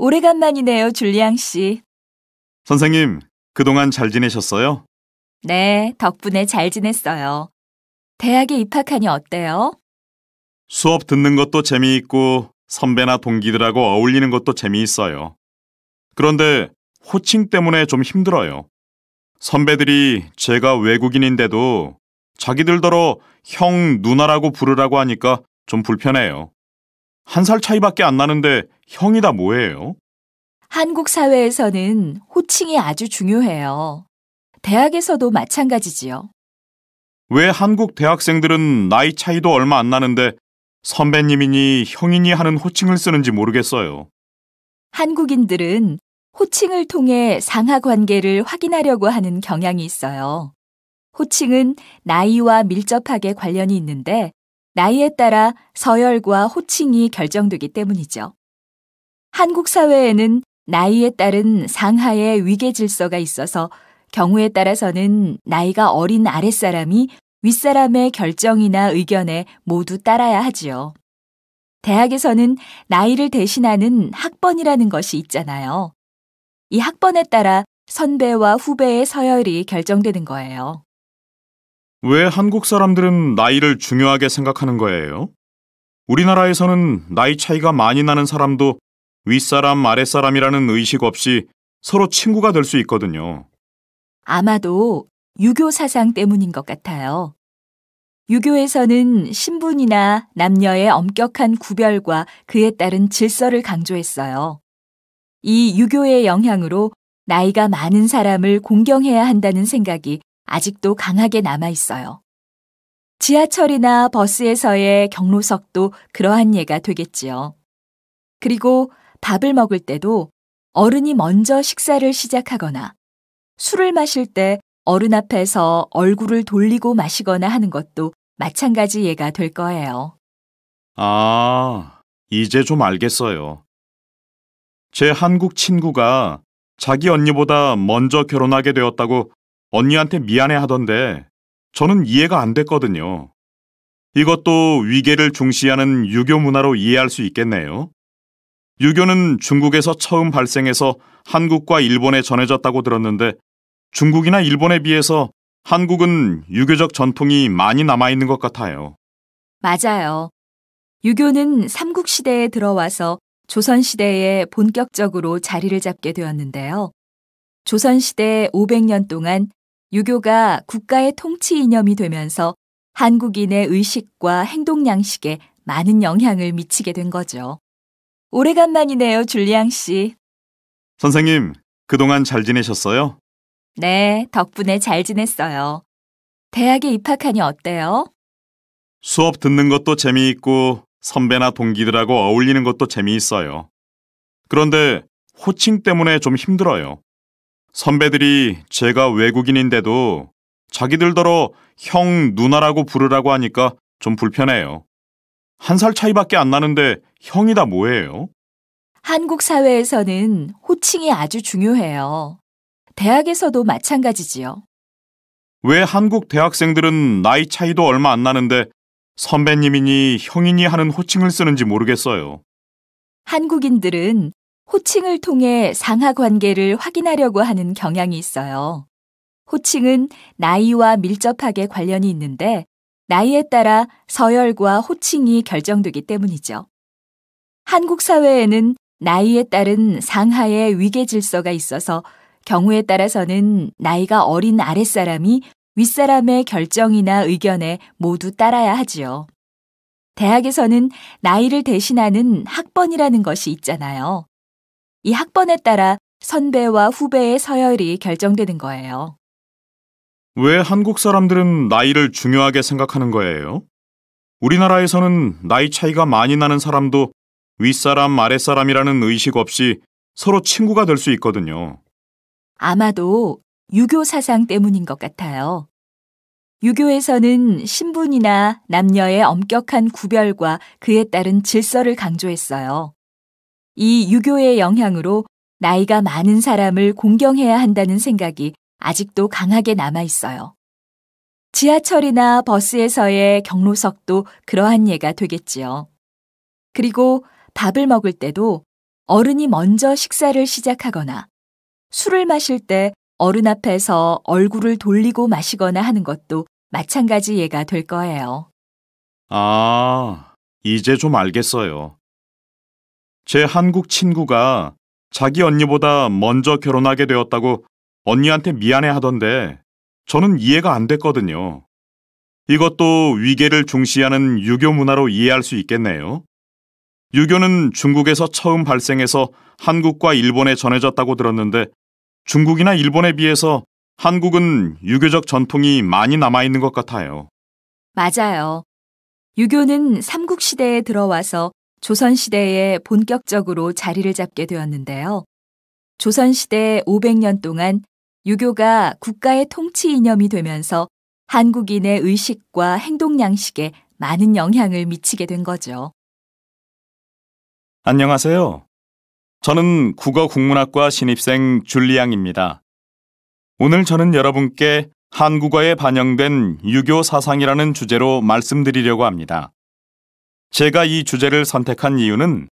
오래간만이네요, 줄리앙 씨. 선생님, 그동안 잘 지내셨어요? 네, 덕분에 잘 지냈어요. 대학에 입학하니 어때요? 수업 듣는 것도 재미있고 선배나 동기들하고 어울리는 것도 재미있어요. 그런데 호칭 때문에 좀 힘들어요. 선배들이 제가 외국인인데도 자기들더러 형, 누나라고 부르라고 하니까 좀 불편해요. 1살 차이밖에 안 나는데 형이다 뭐예요? 한국 사회에서는 호칭이 아주 중요해요. 대학에서도 마찬가지지요. 왜 한국 대학생들은 나이 차이도 얼마 안 나는데 선배님이니 형이니 하는 호칭을 쓰는지 모르겠어요. 한국인들은 호칭을 통해 상하 관계를 확인하려고 하는 경향이 있어요. 호칭은 나이와 밀접하게 관련이 있는데 나이에 따라 서열과 호칭이 결정되기 때문이죠. 한국 사회에는 나이에 따른 상하의 위계 질서가 있어서 경우에 따라서는 나이가 어린 아랫사람이 윗사람의 결정이나 의견에 모두 따라야 하지요. 대학에서는 나이를 대신하는 학번이라는 것이 있잖아요. 이 학번에 따라 선배와 후배의 서열이 결정되는 거예요. 왜 한국 사람들은 나이를 중요하게 생각하는 거예요? 우리나라에서는 나이 차이가 많이 나는 사람도 윗사람, 아랫사람이라는 의식 없이 서로 친구가 될 수 있거든요. 아마도 유교 사상 때문인 것 같아요. 유교에서는 신분이나 남녀의 엄격한 구별과 그에 따른 질서를 강조했어요. 이 유교의 영향으로 나이가 많은 사람을 공경해야 한다는 생각이 아직도 강하게 남아 있어요. 지하철이나 버스에서의 경로석도 그러한 예가 되겠지요. 그리고 밥을 먹을 때도 어른이 먼저 식사를 시작하거나 술을 마실 때 어른 앞에서 얼굴을 돌리고 마시거나 하는 것도 마찬가지 예가 될 거예요. 아, 이제 좀 알겠어요. 제 한국 친구가 자기 언니보다 먼저 결혼하게 되었다고 언니한테 미안해 하던데 저는 이해가 안 됐거든요. 이것도 위계를 중시하는 유교 문화로 이해할 수 있겠네요. 유교는 중국에서 처음 발생해서 한국과 일본에 전해졌다고 들었는데 중국이나 일본에 비해서 한국은 유교적 전통이 많이 남아있는 것 같아요. 맞아요. 유교는 삼국시대에 들어와서 조선시대에 본격적으로 자리를 잡게 되었는데요. 조선시대 500년 동안 유교가 국가의 통치 이념이 되면서 한국인의 의식과 행동 양식에 많은 영향을 미치게 된 거죠. 오래간만이네요, 줄리앙 씨. 선생님, 그동안 잘 지내셨어요? 네, 덕분에 잘 지냈어요. 대학에 입학하니 어때요? 수업 듣는 것도 재미있고 선배나 동기들하고 어울리는 것도 재미있어요. 그런데 호칭 때문에 좀 힘들어요. 선배들이 제가 외국인인데도 자기들더러 형, 누나라고 부르라고 하니까 좀 불편해요. 1살 차이밖에 안 나는데 형이다 뭐예요? 한국 사회에서는 호칭이 아주 중요해요. 대학에서도 마찬가지지요. 왜 한국 대학생들은 나이 차이도 얼마 안 나는데 선배님이니 형이니 하는 호칭을 쓰는지 모르겠어요. 한국인들은 호칭을 통해 상하 관계를 확인하려고 하는 경향이 있어요. 호칭은 나이와 밀접하게 관련이 있는데 나이에 따라 서열과 호칭이 결정되기 때문이죠. 한국 사회에는 나이에 따른 상하의 위계 질서가 있어서 경우에 따라서는 나이가 어린 아랫사람이 윗사람의 결정이나 의견에 모두 따라야 하지요. 대학에서는 나이를 대신하는 학번이라는 것이 있잖아요. 이 학번에 따라 선배와 후배의 서열이 결정되는 거예요. 왜 한국 사람들은 나이를 중요하게 생각하는 거예요? 우리나라에서는 나이 차이가 많이 나는 사람도 윗사람, 아랫사람이라는 의식 없이 서로 친구가 될 수 있거든요. 아마도 유교 사상 때문인 것 같아요. 유교에서는 신분이나 남녀의 엄격한 구별과 그에 따른 질서를 강조했어요. 이 유교의 영향으로 나이가 많은 사람을 공경해야 한다는 생각이 아직도 강하게 남아 있어요. 지하철이나 버스에서의 경로석도 그러한 예가 되겠지요. 그리고 밥을 먹을 때도 어른이 먼저 식사를 시작하거나 술을 마실 때 어른 앞에서 얼굴을 돌리고 마시거나 하는 것도 마찬가지 예가 될 거예요. 아, 이제 좀 알겠어요. 제 한국 친구가 자기 언니보다 먼저 결혼하게 되었다고 언니한테 미안해 하던데 저는 이해가 안 됐거든요. 이것도 위계를 중시하는 유교 문화로 이해할 수 있겠네요. 유교는 중국에서 처음 발생해서 한국과 일본에 전해졌다고 들었는데 중국이나 일본에 비해서 한국은 유교적 전통이 많이 남아있는 것 같아요. 맞아요. 유교는 삼국시대에 들어와서 조선시대에 본격적으로 자리를 잡게 되었는데요. 조선시대 500년 동안 유교가 국가의 통치 이념이 되면서 한국인의 의식과 행동 양식에 많은 영향을 미치게 된 거죠. 안녕하세요. 저는 국어국문학과 신입생 줄리앙입니다. 오늘 저는 여러분께 한국어에 반영된 유교 사상이라는 주제로 말씀드리려고 합니다. 제가 이 주제를 선택한 이유는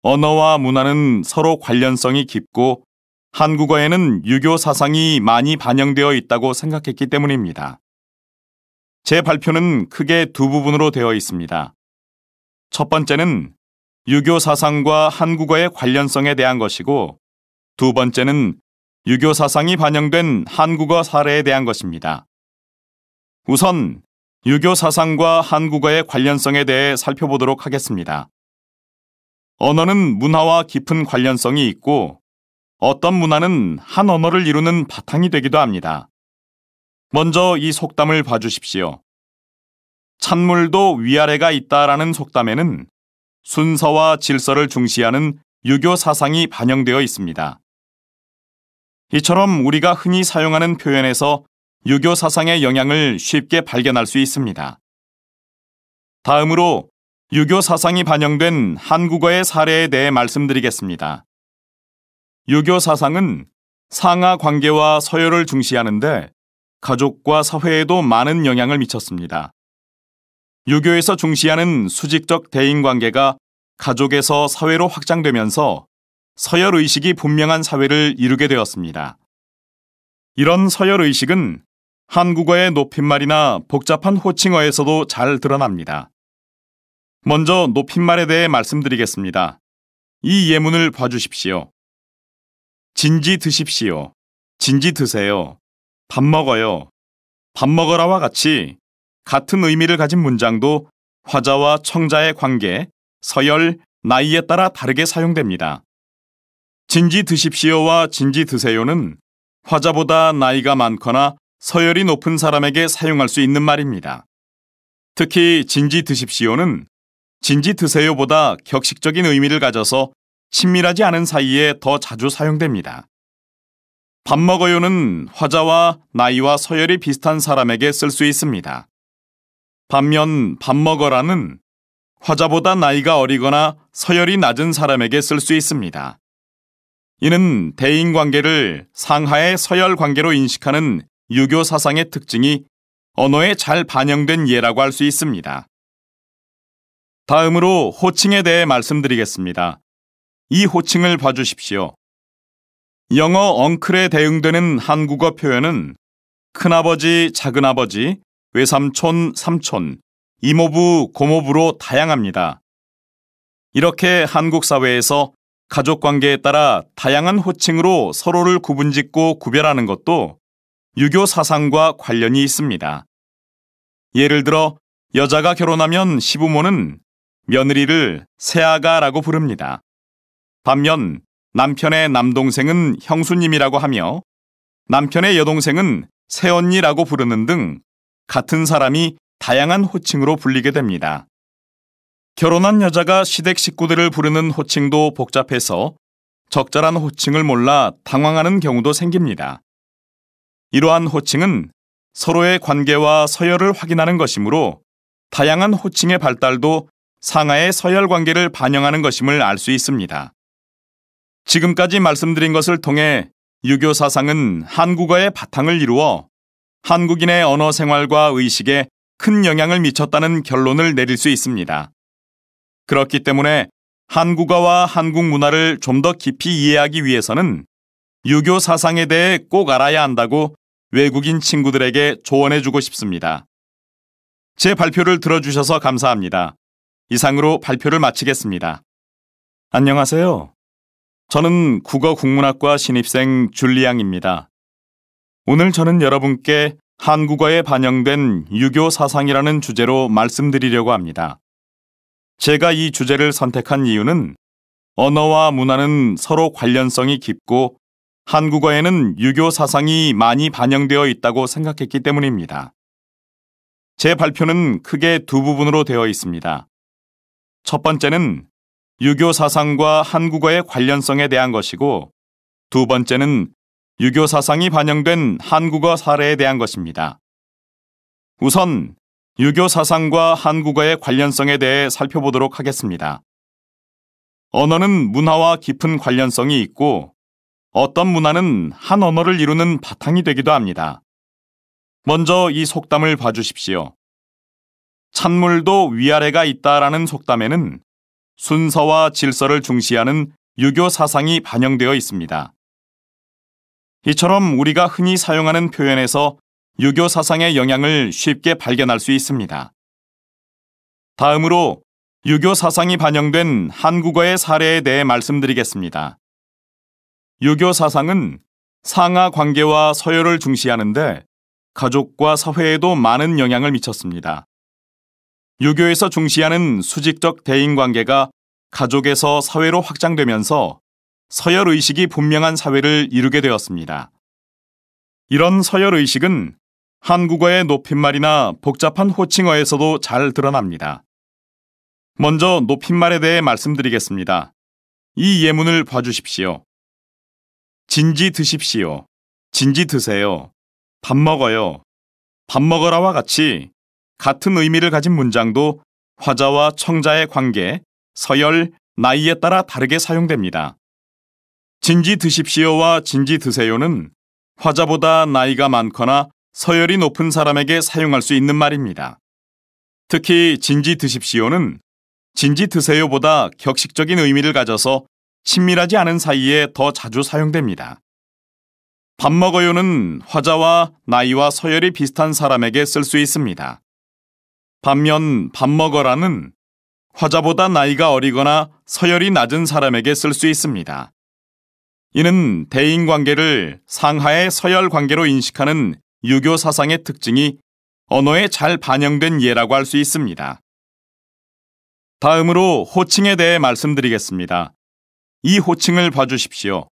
언어와 문화는 서로 관련성이 깊고 한국어에는 유교 사상이 많이 반영되어 있다고 생각했기 때문입니다. 제 발표는 크게 두 부분으로 되어 있습니다. 첫 번째는 유교 사상과 한국어의 관련성에 대한 것이고, 두 번째는 유교 사상이 반영된 한국어 사례에 대한 것입니다. 우선 유교 사상과 한국어의 관련성에 대해 살펴보도록 하겠습니다. 언어는 문화와 깊은 관련성이 있고 어떤 문화는 한 언어를 이루는 바탕이 되기도 합니다. 먼저 이 속담을 봐주십시오. 찬물도 위아래가 있다라는 속담에는 순서와 질서를 중시하는 유교 사상이 반영되어 있습니다. 이처럼 우리가 흔히 사용하는 표현에서 유교 사상의 영향을 쉽게 발견할 수 있습니다. 다음으로 유교 사상이 반영된 한국어의 사례에 대해 말씀드리겠습니다. 유교 사상은 상하 관계와 서열을 중시하는데 가족과 사회에도 많은 영향을 미쳤습니다. 유교에서 중시하는 수직적 대인관계가 가족에서 사회로 확장되면서 서열의식이 분명한 사회를 이루게 되었습니다. 이런 서열의식은 한국어의 높임말이나 복잡한 호칭어에서도 잘 드러납니다. 먼저 높임말에 대해 말씀드리겠습니다. 이 예문을 봐주십시오. 진지 드십시오. 진지 드세요. 밥 먹어요. 밥 먹어라와 같이 같은 의미를 가진 문장도 화자와 청자의 관계, 서열, 나이에 따라 다르게 사용됩니다. 진지 드십시오와 진지 드세요는 화자보다 나이가 많거나 서열이 높은 사람에게 사용할 수 있는 말입니다. 특히 진지 드십시오는 진지 드세요보다 격식적인 의미를 가져서 친밀하지 않은 사이에 더 자주 사용됩니다. 밥 먹어요는 화자와 나이와 서열이 비슷한 사람에게 쓸 수 있습니다. 반면 밥 먹어라는 화자보다 나이가 어리거나 서열이 낮은 사람에게 쓸 수 있습니다. 이는 대인관계를 상하의 서열 관계로 인식하는 유교 사상의 특징이 언어에 잘 반영된 예라고 할 수 있습니다. 다음으로 호칭에 대해 말씀드리겠습니다. 이 호칭을 봐주십시오. 영어 엉클에 대응되는 한국어 표현은 큰아버지, 작은아버지, 외삼촌, 삼촌, 이모부, 고모부로 다양합니다. 이렇게 한국 사회에서 가족관계에 따라 다양한 호칭으로 서로를 구분짓고 구별하는 것도 유교 사상과 관련이 있습니다. 예를 들어 여자가 결혼하면 시부모는 며느리를 새아가라고 부릅니다. 반면 남편의 남동생은 형수님이라고 하며 남편의 여동생은 새언니라고 부르는 등 같은 사람이 다양한 호칭으로 불리게 됩니다. 결혼한 여자가 시댁 식구들을 부르는 호칭도 복잡해서 적절한 호칭을 몰라 당황하는 경우도 생깁니다. 이러한 호칭은 서로의 관계와 서열을 확인하는 것이므로 다양한 호칭의 발달도 상하의 서열 관계를 반영하는 것임을 알 수 있습니다. 지금까지 말씀드린 것을 통해 유교 사상은 한국어의 바탕을 이루어 한국인의 언어 생활과 의식에 큰 영향을 미쳤다는 결론을 내릴 수 있습니다. 그렇기 때문에 한국어와 한국 문화를 좀 더 깊이 이해하기 위해서는 유교 사상에 대해 꼭 알아야 한다고 외국인 친구들에게 조언해주고 싶습니다. 제 발표를 들어주셔서 감사합니다. 이상으로 발표를 마치겠습니다. 안녕하세요. 저는 국어국문학과 신입생 줄리앙입니다. 오늘 저는 여러분께 한국어에 반영된 유교 사상이라는 주제로 말씀드리려고 합니다. 제가 이 주제를 선택한 이유는 언어와 문화는 서로 관련성이 깊고 한국어에는 유교 사상이 많이 반영되어 있다고 생각했기 때문입니다. 제 발표는 크게 두 부분으로 되어 있습니다. 첫 번째는 유교 사상과 한국어의 관련성에 대한 것이고, 두 번째는 유교 사상이 반영된 한국어 사례에 대한 것입니다. 우선 유교 사상과 한국어의 관련성에 대해 살펴보도록 하겠습니다. 언어는 문화와 깊은 관련성이 있고, 어떤 문화는 한 언어를 이루는 바탕이 되기도 합니다. 먼저 이 속담을 봐주십시오. 찬물도 위아래가 있다라는 속담에는 순서와 질서를 중시하는 유교 사상이 반영되어 있습니다. 이처럼 우리가 흔히 사용하는 표현에서 유교 사상의 영향을 쉽게 발견할 수 있습니다. 다음으로 유교 사상이 반영된 한국어의 사례에 대해 말씀드리겠습니다. 유교 사상은 상하 관계와 서열을 중시하는데 가족과 사회에도 많은 영향을 미쳤습니다. 유교에서 중시하는 수직적 대인관계가 가족에서 사회로 확장되면서 서열의식이 분명한 사회를 이루게 되었습니다. 이런 서열의식은 한국어의 높임말이나 복잡한 호칭어에서도 잘 드러납니다. 먼저 높임말에 대해 말씀드리겠습니다. 이 예문을 봐주십시오. 진지 드십시오. 진지 드세요. 밥 먹어요. 밥 먹어라와 같이 같은 의미를 가진 문장도 화자와 청자의 관계, 서열, 나이에 따라 다르게 사용됩니다. 진지 드십시오와 진지 드세요는 화자보다 나이가 많거나 서열이 높은 사람에게 사용할 수 있는 말입니다. 특히 진지 드십시오는 진지 드세요보다 격식적인 의미를 가져서 친밀하지 않은 사이에 더 자주 사용됩니다. 밥 먹어요는 화자와 나이와 서열이 비슷한 사람에게 쓸 수 있습니다. 반면 밥 먹어라는 화자보다 나이가 어리거나 서열이 낮은 사람에게 쓸 수 있습니다. 이는 대인관계를 상하의 서열 관계로 인식하는 유교 사상의 특징이 언어에 잘 반영된 예라고 할 수 있습니다. 다음으로 호칭에 대해 말씀드리겠습니다. 이 호칭을 봐주십시오.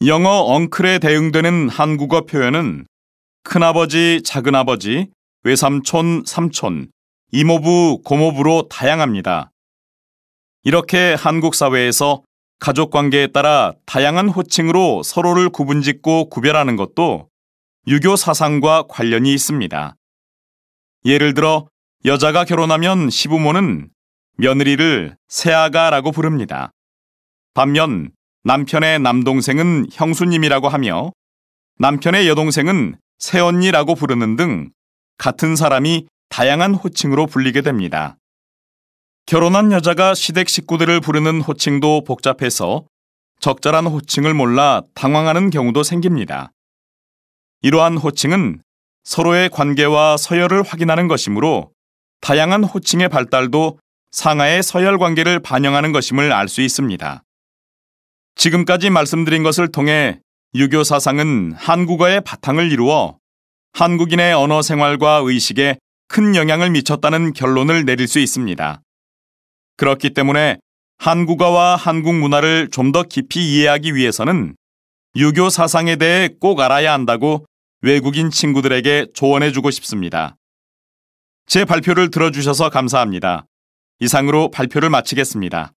영어 엉클에 대응되는 한국어 표현은 큰아버지, 작은아버지, 외삼촌, 삼촌, 이모부, 고모부로 다양합니다. 이렇게 한국 사회에서 가족관계에 따라 다양한 호칭으로 서로를 구분짓고 구별하는 것도 유교 사상과 관련이 있습니다. 예를 들어 여자가 결혼하면 시부모는 며느리를 새아가라고 부릅니다. 반면 남편의 남동생은 형수님이라고 하며 남편의 여동생은 새언니라고 부르는 등 같은 사람이 다양한 호칭으로 불리게 됩니다. 결혼한 여자가 시댁 식구들을 부르는 호칭도 복잡해서 적절한 호칭을 몰라 당황하는 경우도 생깁니다. 이러한 호칭은 서로의 관계와 서열을 확인하는 것이므로 다양한 호칭의 발달도 상하의 서열 관계를 반영하는 것임을 알 수 있습니다. 지금까지 말씀드린 것을 통해 유교 사상은 한국어의 바탕을 이루어 한국인의 언어 생활과 의식에 큰 영향을 미쳤다는 결론을 내릴 수 있습니다. 그렇기 때문에 한국어와 한국 문화를 좀 더 깊이 이해하기 위해서는 유교 사상에 대해 꼭 알아야 한다고 외국인 친구들에게 조언해주고 싶습니다. 제 발표를 들어주셔서 감사합니다. 이상으로 발표를 마치겠습니다.